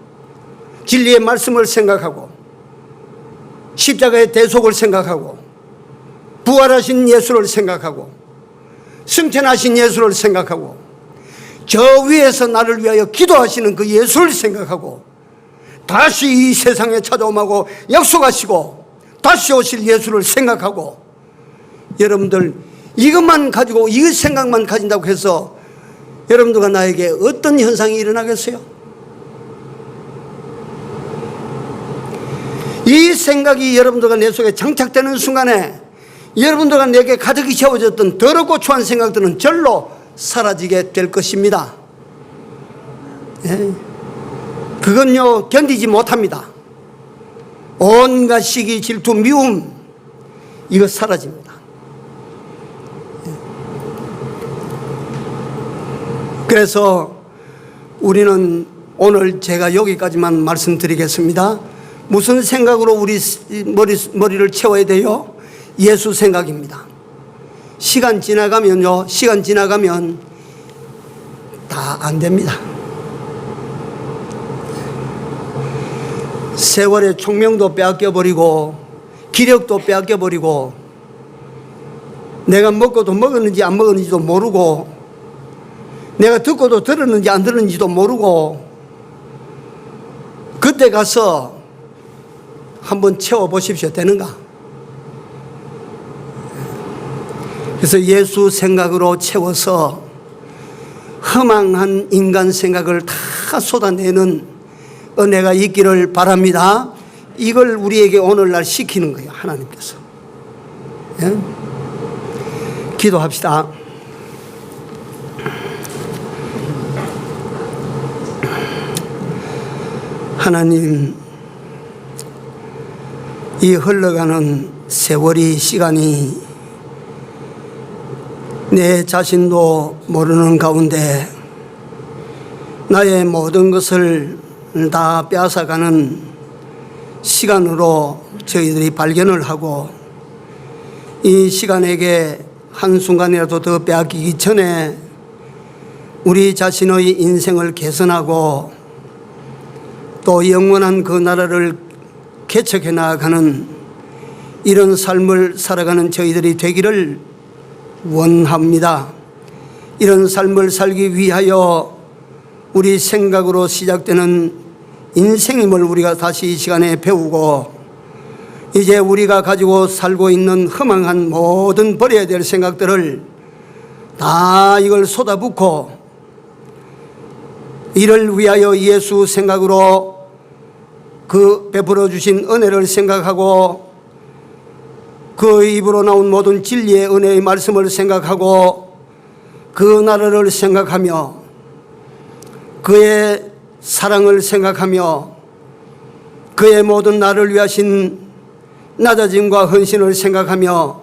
진리의 말씀을 생각하고 십자가의 대속을 생각하고 부활하신 예수를 생각하고 승천하신 예수를 생각하고 저 위에서 나를 위하여 기도하시는 그 예수를 생각하고 다시 이 세상에 찾아오마고 약속하시고 다시 오실 예수를 생각하고, 여러분들 이것만 가지고 이 생각만 가진다고 해서 여러분들과 나에게 어떤 현상이 일어나겠어요? 이 생각이 여러분들과 내 속에 장착되는 순간에 여러분들과 내게 가득히 채워졌던 더럽고 추한 생각들은 절로 사라지게 될 것입니다. 예. 그건요 견디지 못합니다. 온갖 시기, 질투, 미움, 이거 사라집니다. 그래서 우리는 오늘 제가 여기까지만 말씀드리겠습니다. 무슨 생각으로 우리 머리를 채워야 돼요? 예수 생각입니다. 시간 지나가면 다 안 됩니다. 세월의 총명도 빼앗겨버리고 기력도 빼앗겨버리고 내가 먹고도 먹었는지 안 먹었는지도 모르고 내가 듣고도 들었는지 안 들었는지도 모르고, 그때 가서 한번 채워보십시오. 되는가? 그래서 예수 생각으로 채워서 허망한 인간 생각을 다 쏟아내는 은혜가 있기를 바랍니다. 이걸 우리에게 오늘날 시키는 거예요, 하나님께서. 예? 기도합시다. 하나님, 이 흘러가는 세월이, 시간이 내 자신도 모르는 가운데 나의 모든 것을 다 빼앗아가는 시간으로 저희들이 발견을 하고, 이 시간에게 한순간이라도 더 빼앗기기 전에 우리 자신의 인생을 개선하고 또 영원한 그 나라를 개척해 나아가는 이런 삶을 살아가는 저희들이 되기를 원합니다. 이런 삶을 살기 위하여 우리 생각으로 시작되는 인생임을 우리가 다시 이 시간에 배우고, 이제 우리가 가지고 살고 있는 허망한 모든 버려야 될 생각들을 다 이걸 쏟아붓고 이를 위하여 예수 생각으로 그 베풀어 주신 은혜를 생각하고 그 입으로 나온 모든 진리의 은혜의 말씀을 생각하고 그 나라를 생각하며 그의 사랑을 생각하며 그의 모든 나를 위하신 낮아짐과 헌신을 생각하며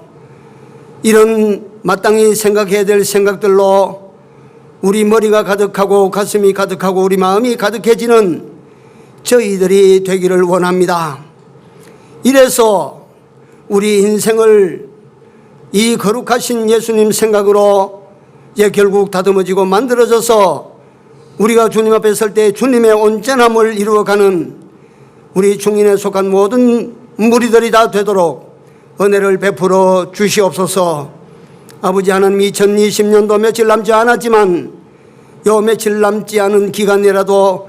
이런 마땅히 생각해야 될 생각들로 우리 머리가 가득하고 가슴이 가득하고 우리 마음이 가득해지는 저희들이 되기를 원합니다. 이래서 우리 인생을 이 거룩하신 예수님 생각으로 이제 결국 다듬어지고 만들어져서 우리가 주님 앞에 설 때 주님의 온전함을 이루어가는 우리 중인에 속한 모든 무리들이 다 되도록 은혜를 베풀어 주시옵소서. 아버지 하나님, 2020년도 며칠 남지 않았지만 요 며칠 남지 않은 기간이라도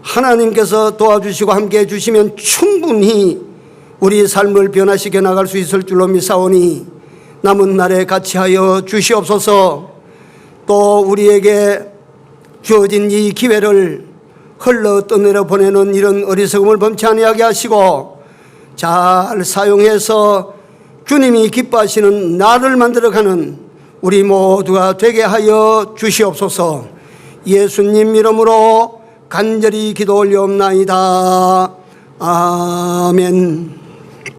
하나님께서 도와주시고 함께해 주시면 충분히 우리 삶을 변화시켜 나갈 수 있을 줄로 믿사오니 남은 날에 같이 하여 주시옵소서. 또 우리에게 주어진 이 기회를 흘러 떠내려 보내는 이런 어리석음을 범치 아니하게 하시고 잘 사용해서 주님이 기뻐하시는 나를 만들어가는 우리 모두가 되게 하여 주시옵소서. 예수님 이름으로 간절히 기도 올려옵나이다. 아멘.